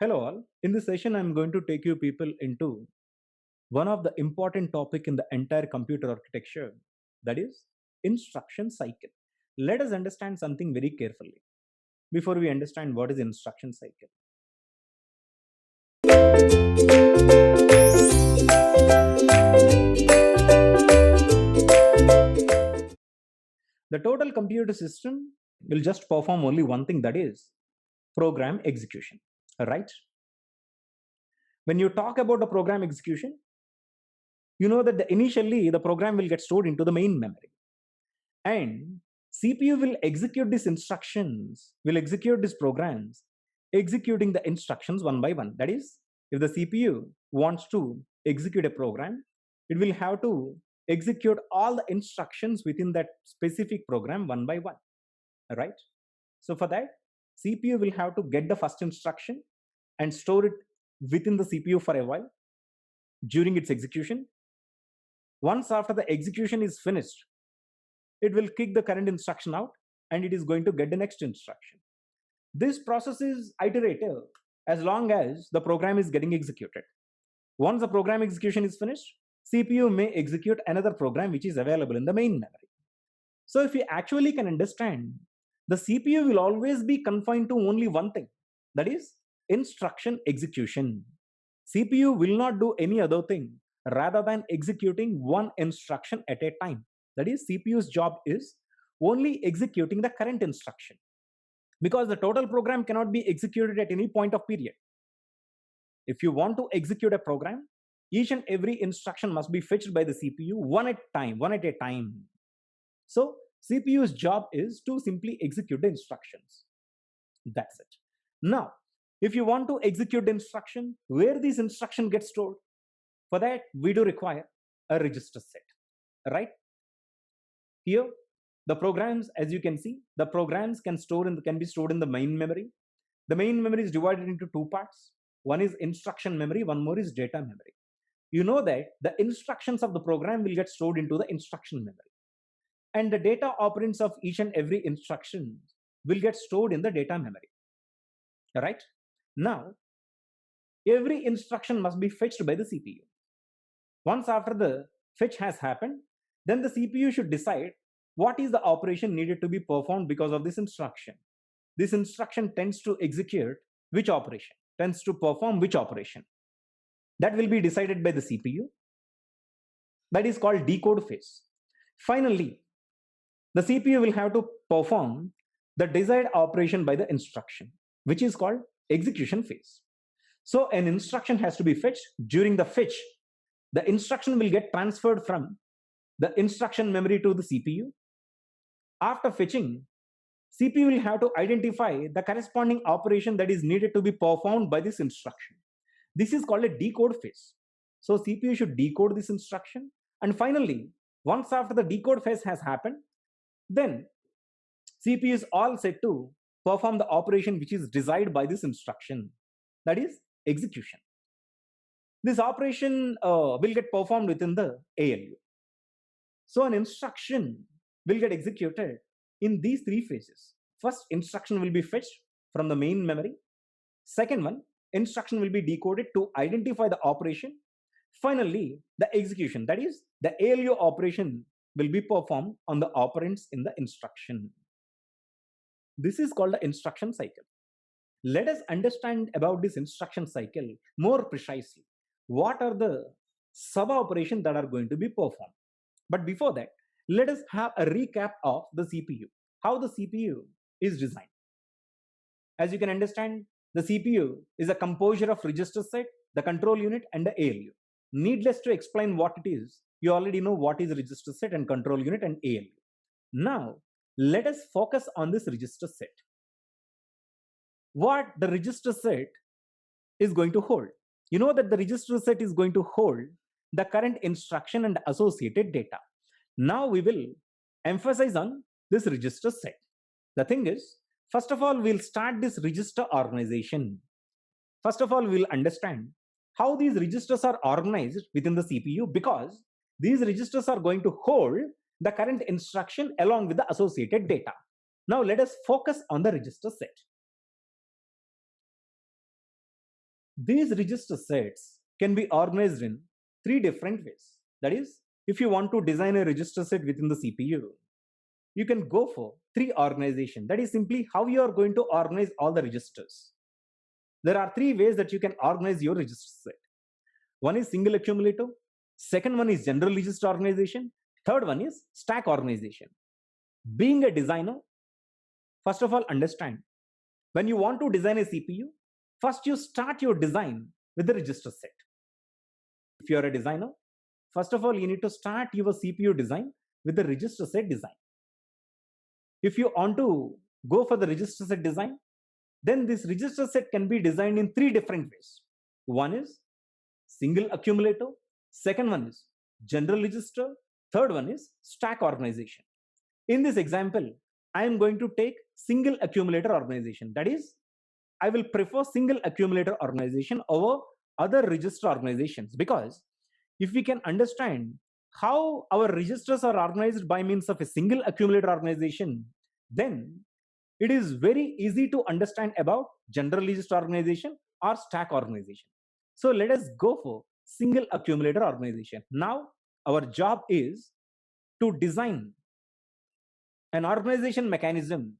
Hello all. In this session, I'm going to take you people into one of the important topic in the entire computer architecture, that is instruction cycle. Let us understand something very carefully before we understand what is instruction cycle. The total computer system will just perform only one thing, that is program execution, right? When you talk about the program execution, you know that initially the program will get stored into the main memory, and CPU will execute these instructions, will execute these programs, executing the instructions one by one. That is, if the CPU wants to execute a program, it will have to execute all the instructions within that specific program one by one, right? So for that, CPU will have to get the first instruction and store it within the CPU for a while during its execution. Once after the execution is finished, it will kick the current instruction out and it is going to get the next instruction. This process is iterative as long as the program is getting executed. Once the program execution is finished, CPU may execute another program which is available in the main memory. So if you actually can understand, the CPU will always be confined to only one thing, that is instruction execution. CPU will not do any other thing rather than executing one instruction at a time. That is, CPU's job is only executing the current instruction, because the total program cannot be executed at any point of period. If you want to execute a program, each and every instruction must be fetched by the CPU one at a time. So CPU's job is to simply execute the instructions. That's it. Now, if you want to execute the instruction, where this instruction gets stored, for that we do require a register set, right? Here, the programs, as you can see, the programs can be stored in the main memory. The main memory is divided into two parts. One is instruction memory, one more is data memory. You know that the instructions of the program will get stored into the instruction memory, and the data operands of each and every instruction will get stored in the data memory, right? Now, every instruction must be fetched by the CPU. Once after the fetch has happened, then the CPU should decide what is the operation needed to be performed because of this instruction. This instruction tends to execute which operation, tends to perform which operation. That will be decided by the CPU. That is called decode phase. Finally, the CPU will have to perform the desired operation by the instruction, which is called execution phase. So an instruction has to be fetched. During the fetch, the instruction will get transferred from the instruction memory to the CPU. After fetching, CPU will have to identify the corresponding operation that is needed to be performed by this instruction. This is called a decode phase. So CPU should decode this instruction. And finally, once after the decode phase has happened, then CPU is all set to perform the operation which is desired by this instruction, that is execution. This operation will get performed within the ALU. So an instruction will get executed in these three phases. First, instruction will be fetched from the main memory. Second one, instruction will be decoded to identify the operation. Finally, the execution, that is the ALU operation, will be performed on the operands in the instruction. This is called the instruction cycle. Let us understand about this instruction cycle more precisely. What are the sub-operations that are going to be performed? But before that, let us have a recap of the CPU, how the CPU is designed. As you can understand, the CPU is a composure of register set, the control unit, and the ALU. Needless to explain what it is, you already know what is register set and control unit and ALU. Now, let us focus on this register set. What the register set is going to hold. You know that the register set is going to hold the current instruction and associated data. Now we will emphasize on this register set. The thing is, first of all, we'll start this register organization. First of all, we'll understand how these registers are organized within the CPU, because these registers are going to hold the current instruction along with the associated data. Now let us focus on the register set. These register sets can be organized in three different ways. That is, if you want to design a register set within the CPU, you can go for three organization. That is simply how you are going to organize all the registers. There are three ways that you can organize your register set. One is single accumulator, second one is general register organization, third one is stack organization. Being a designer, first of all, understand, when you want to design a CPU, first you start your design with the register set. If you are a designer, first of all, you need to start your CPU design with the register set design. If you want to go for the register set design, then this register set can be designed in three different ways. One is single accumulator, second one is general register, third one is stack organization. In this example, I am going to take single accumulator organization. That is, I will prefer single accumulator organization over other register organizations, because if we can understand how our registers are organized by means of a single accumulator organization, then it is very easy to understand about general register organization or stack organization. So let us go for single accumulator organization. Now our job is to design an organization mechanism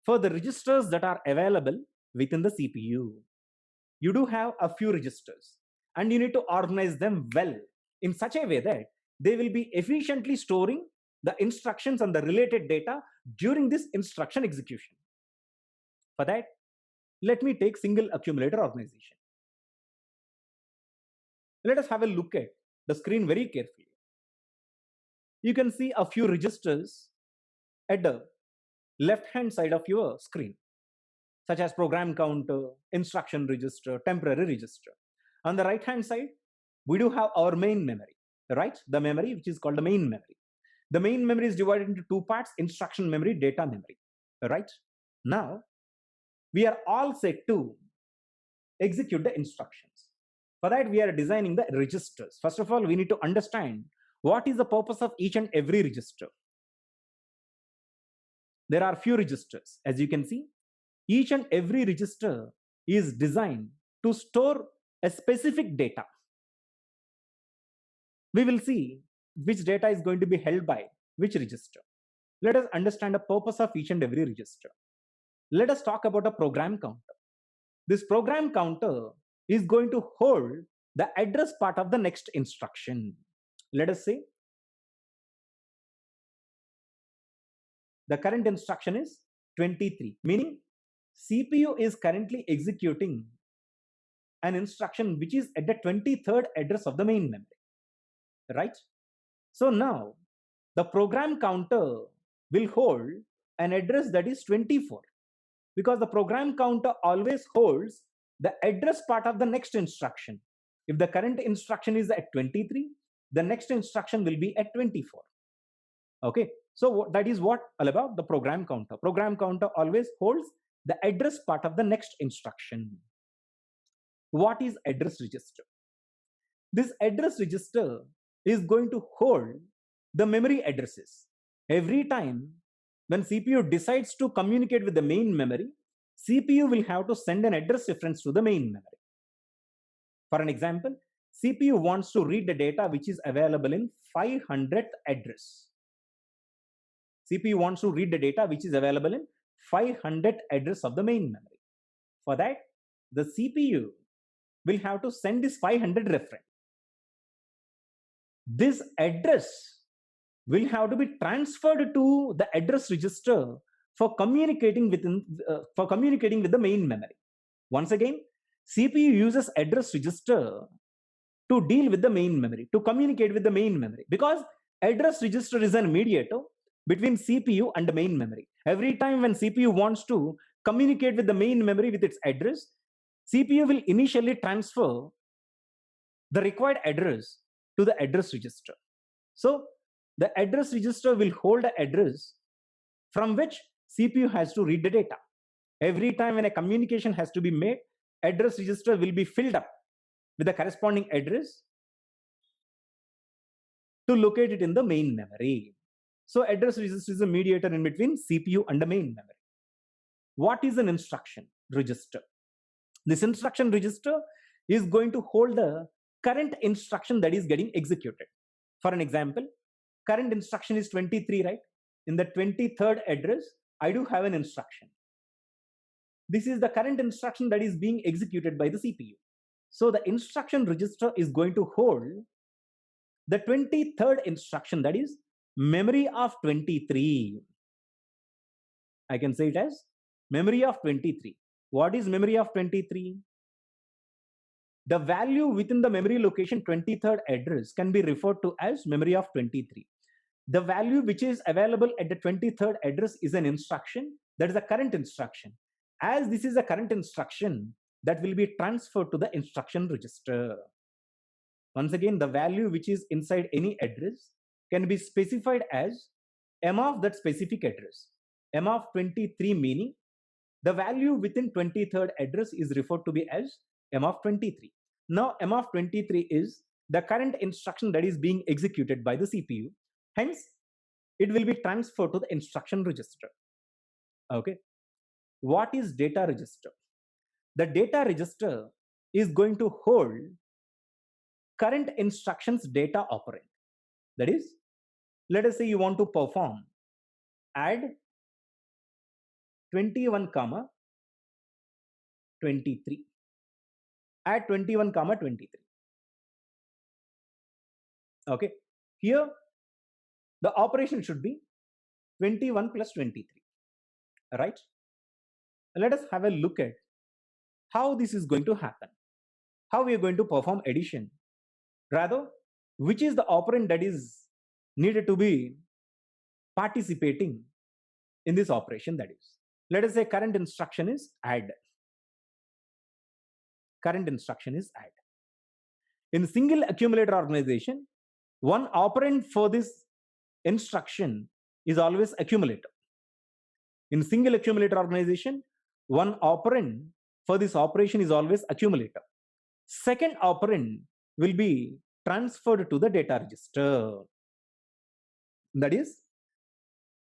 for the registers that are available within the CPU. You do have a few registers and you need to organize them well in such a way that they will be efficiently storing the instructions and the related data during this instruction execution. For that, let me take single accumulator organization. Let us have a look at the screen very carefully. You can see a few registers at the left-hand side of your screen, such as program counter, instruction register, temporary register. On the right-hand side, we do have our main memory, right? The memory which is called the main memory. The main memory is divided into two parts: instruction memory, data memory, right? Now, we are all set to execute the instructions. For that, we are designing the registers. First of all, we need to understand what is the purpose of each and every register. There are few registers. As you can see, each and every register is designed to store a specific data. We will see which data is going to be held by which register. Let us understand the purpose of each and every register. Let us talk about a program counter. This program counter is going to hold the address part of the next instruction. Let us say the current instruction is 23, meaning CPU is currently executing an instruction which is at the 23rd address of the main memory, right? So now the program counter will hold an address that is 24, because the program counter always holds the address part of the next instruction. If the current instruction is at 23, the next instruction will be at 24. Okay, so that is what all about the program counter. Program counter always holds the address part of the next instruction. What is address register? This address register is going to hold the memory addresses. Every time when CPU decides to communicate with the main memory, CPU will have to send an address reference to the main memory. For an example, CPU wants to read the data which is available in 500th address. CPU wants to read the data which is available in 500th address of the main memory. For that, the CPU will have to send this 500 reference. This address will have to be transferred to the address register for communicating with the main memory. Once again, CPU uses address register to deal with the main memory, to communicate with the main memory, because address register is a mediator between CPU and the main memory. Every time when CPU wants to communicate with the main memory with its address, CPU will initially transfer the required address to the address register. So the address register will hold an address from which CPU has to read the data. Every time when a communication has to be made, address register will be filled up with the corresponding address to locate it in the main memory. So address register is a mediator in between CPU and the main memory. What is an instruction register? This instruction register is going to hold the current instruction that is getting executed. For an example, current instruction is 23, right? In the 23rd address, I do have an instruction. This is the current instruction that is being executed by the CPU. So the instruction register is going to hold the 23rd instruction, that is memory of 23. I can say it as memory of 23. What is memory of 23? The value within the memory location 23rd address can be referred to as memory of 23. The value which is available at the 23rd address is an instruction, that is a current instruction. As this is a current instruction, that will be transferred to the instruction register. Once again, the value which is inside any address can be specified as M of that specific address. M of 23 meaning the value within 23rd address is referred to be as M of 23. Now M of 23 is the current instruction that is being executed by the CPU. Hence, it will be transferred to the instruction register. Okay. What is data register? The data register is going to hold current instructions data operand. That is, let us say you want to perform add 21 comma 23. Add 21 comma 23. Okay. Here the operation should be 21 plus 23. Right? Let us have a look at how this is going to happen. How we are going to perform addition. Rather, which is the operand that is needed to be participating in this operation, that is. Let us say current instruction is add. Current instruction is add. In single accumulator organization, one operand for this instruction is always accumulator. In single accumulator organization, one operand for this operation is always accumulator. Second operand will be transferred to the data register. That is,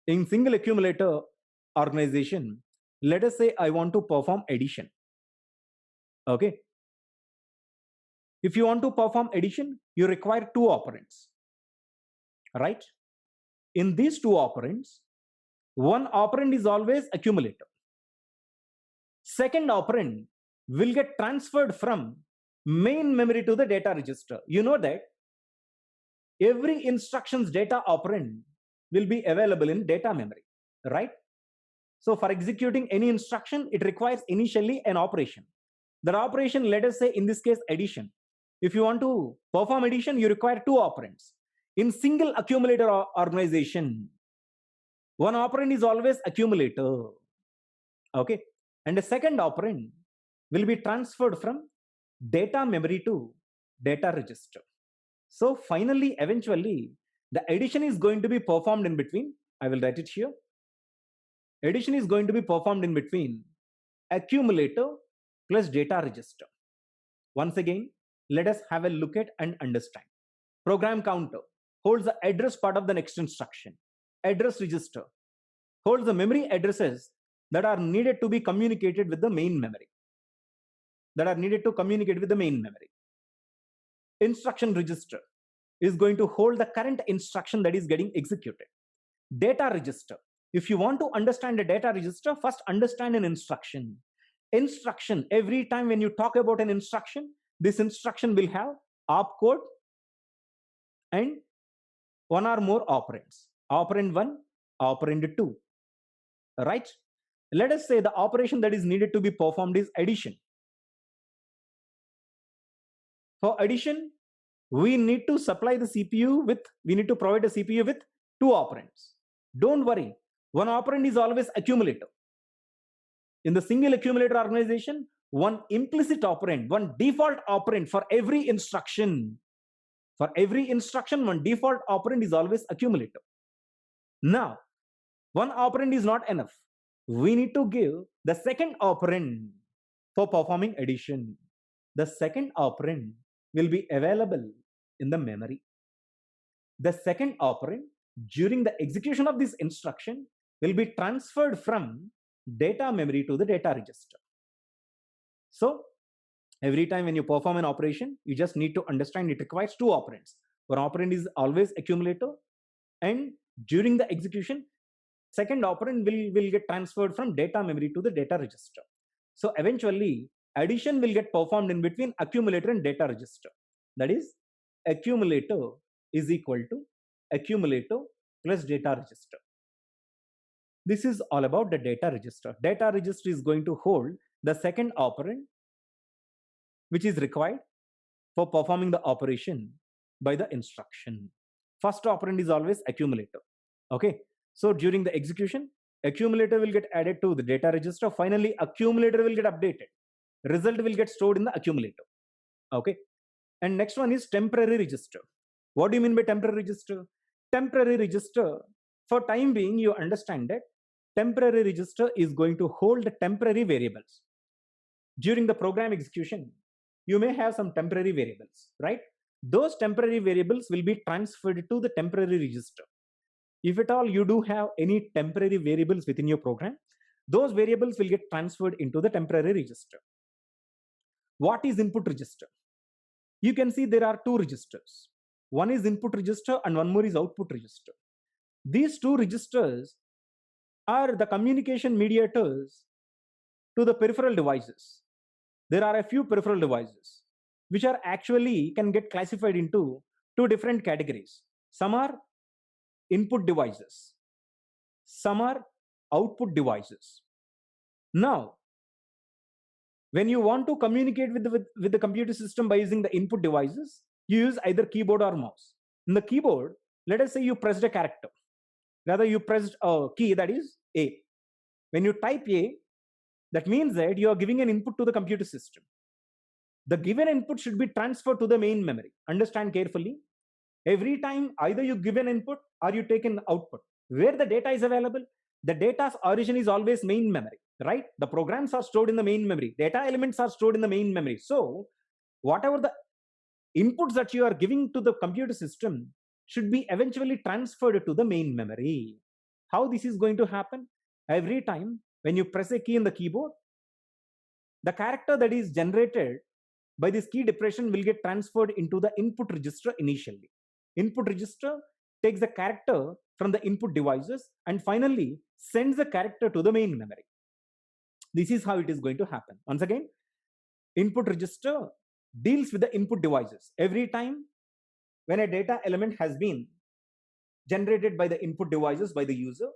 in single accumulator organization, let us say I want to perform addition. Okay. If you want to perform addition, you require two operands. Right? In these two operands, one operand is always accumulator. Second operand will get transferred from main memory to the data register. You know that every instruction's data operand will be available in data memory, right? So for executing any instruction, it requires initially an operation. That operation, let us say in this case addition. If you want to perform addition, you require two operands. In single accumulator organization, one operand is always accumulator. Okay. And the second operand will be transferred from data memory to data register. So finally, eventually, the addition is going to be performed in between. I will write it here. Addition is going to be performed in between accumulator plus data register. Once again, let us have a look at and understand. Program counter holds the address part of the next instruction. Address register holds the memory addresses that are needed to be communicated with the main memory. Instruction register is going to hold the current instruction that is getting executed. Data register. If you want to understand a data register, first understand an instruction. Instruction, every time when you talk about an instruction, this instruction will have opcode and one or more operands. Operand 1, operand 2. Right? Let us say the operation that is needed to be performed is addition. For addition, we need to provide the CPU with two operands. Don't worry, one operand is always accumulator. In the single accumulator organization, one implicit operand, one default operand for every instruction. For every instruction, one default operand is always accumulator. Now, one operand is not enough. We need to give the second operand for performing addition. The second operand will be available in the memory. The second operand during the execution of this instruction will be transferred from data memory to the data register. So Every time when you perform an operation, you just need to understand it requires two operands. One operand is always accumulator, and during the execution, second operand will get transferred from data memory to the data register. So eventually, addition will get performed in between accumulator and data register. That is, accumulator is equal to accumulator plus data register. This is all about the data register. Data register is going to hold the second operand, which is required for performing the operation by the instruction. First operand is always accumulator. Okay. So during the execution, accumulator will get added to the data register. Finally, accumulator will get updated. Result will get stored in the accumulator. Okay. And next one is temporary register. What do you mean by temporary register? Temporary register, for time being, you understand that temporary register is going to hold the temporary variables. During the program execution, you may have some temporary variables, right? Those temporary variables will be transferred to the temporary register. If at all you do have any temporary variables within your program, those variables will get transferred into the temporary register. What is input register? You can see there are two registers. One is input register and one more is output register. These two registers are the communication mediators to the peripheral devices. There are a few peripheral devices which are actually can get classified into two different categories. Some are input devices, some are output devices. Now, when you want to communicate with the computer system by using the input devices, you use either keyboard or mouse. In the keyboard, let us say you pressed a character. Rather, you pressed a key, that is A. When you type A, that means that you are giving an input to the computer system. The given input should be transferred to the main memory. Understand carefully. Every time either you give an input or you take an output. Where the data is available, the data's origin is always main memory, right? The programs are stored in the main memory. Data elements are stored in the main memory. So whatever the inputs that you are giving to the computer system should be eventually transferred to the main memory. How this is going to happen? Every time when you press a key in the keyboard, the character that is generated by this key depression will get transferred into the input register initially. Input register takes the character from the input devices and finally sends the character to the main memory. This is how it is going to happen. Once again, input register deals with the input devices. Every time when a data element has been generated by the input devices by the user,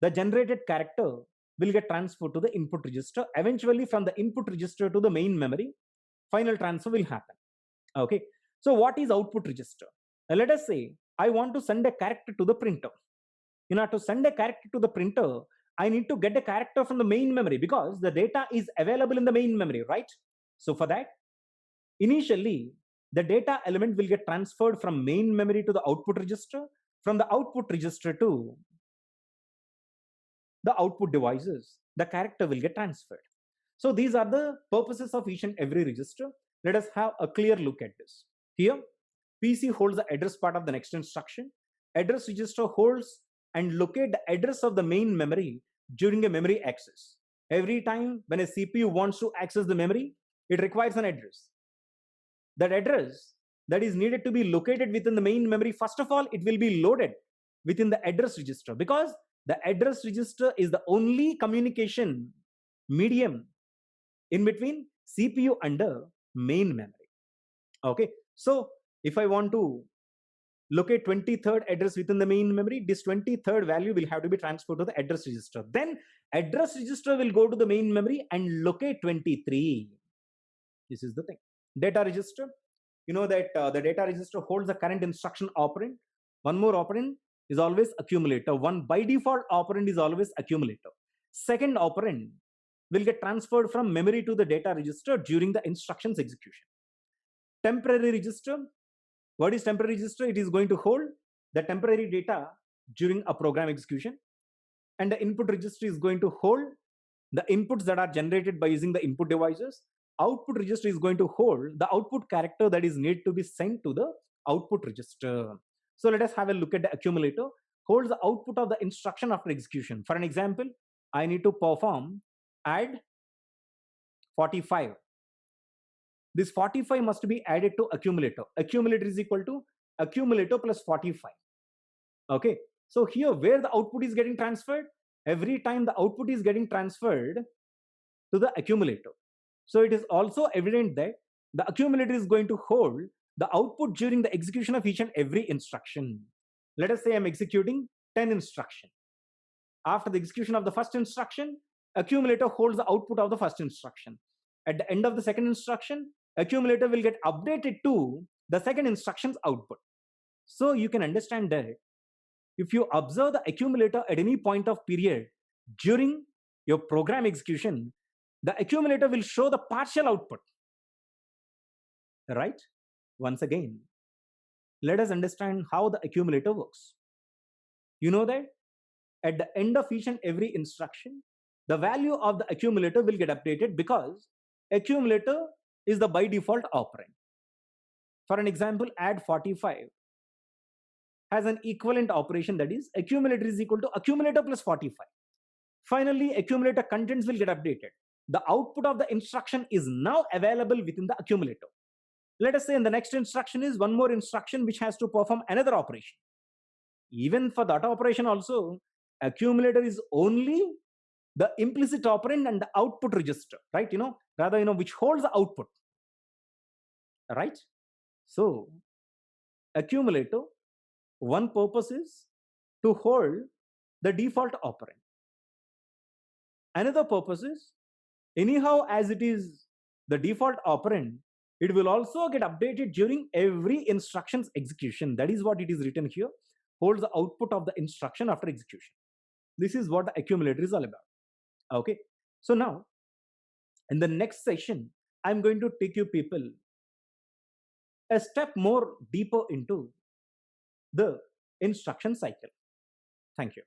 the generated character will get transferred to the input register. Eventually, from the input register to the main memory, final transfer will happen. Okay. So what is output register? Now, let us say I want to send a character to the printer. In order to send a character to the printer, I need to get a character from the main memory because the data is available in the main memory, right? So for that, initially, the data element will get transferred from main memory to the output register, from the output register to the output devices, the character will get transferred. So these are the purposes of each and every register. Let us have a clear look at this. Here, PC holds the address part of the next instruction. Address register holds and locate the address of the main memory during a memory access. Every time when a CPU wants to access the memory, it requires an address. That address that is needed to be located within the main memory, first of all, it will be loaded within the address register because the address register is the only communication medium in between CPU and the main memory. Okay, so if I want to locate 23rd address within the main memory, this 23rd value will have to be transferred to the address register. Then address register will go to the main memory and locate 23. This is the thing. Data register, you know that the data register holds the current instruction operand. One more operand is always accumulator. One by default operand is always accumulator. Second operand will get transferred from memory to the data register during the instructions execution. Temporary register, what is temporary register? It is going to hold the temporary data during a program execution. And the input register is going to hold the inputs that are generated by using the input devices. Output register is going to hold the output character that is need to be sent to the output register. So let us have a look at the accumulator. Holds the output of the instruction after execution. For an example, I need to perform add 45. this 45 must be added to accumulator. Accumulator is equal to accumulator plus 45. Okay, so here where the output is getting transferred, every time the output is getting transferred to the accumulator. So it is also evident that the accumulator is going to hold the output during the execution of each and every instruction. Let us say I'm executing 10 instructions. After the execution of the first instruction, accumulator holds the output of the first instruction. At the end of the second instruction, accumulator will get updated to the second instruction's output. So you can understand that if you observe the accumulator at any point of period during your program execution, the accumulator will show the partial output. Right? Once again, let us understand how the accumulator works. You know that at the end of each and every instruction, the value of the accumulator will get updated because accumulator is the by default operand. For an example, add 45 has an equivalent operation, that is accumulator is equal to accumulator plus 45. Finally, accumulator contents will get updated. The output of the instruction is now available within the accumulator. Let us say in the next instruction is one more instruction which has to perform another operation. Even for that operation also, accumulator is only the implicit operand and the output register, right? Which holds the output, right? So accumulator, one purpose is to hold the default operand. Another purpose is, anyhow, as it is the default operand, it will also get updated during every instruction's execution. That is what it is written here, holds the output of the instruction after execution. This is what the accumulator is all about. Okay, so now in the next session, I'm going to take you people a step more deeper into the instruction cycle. Thank you.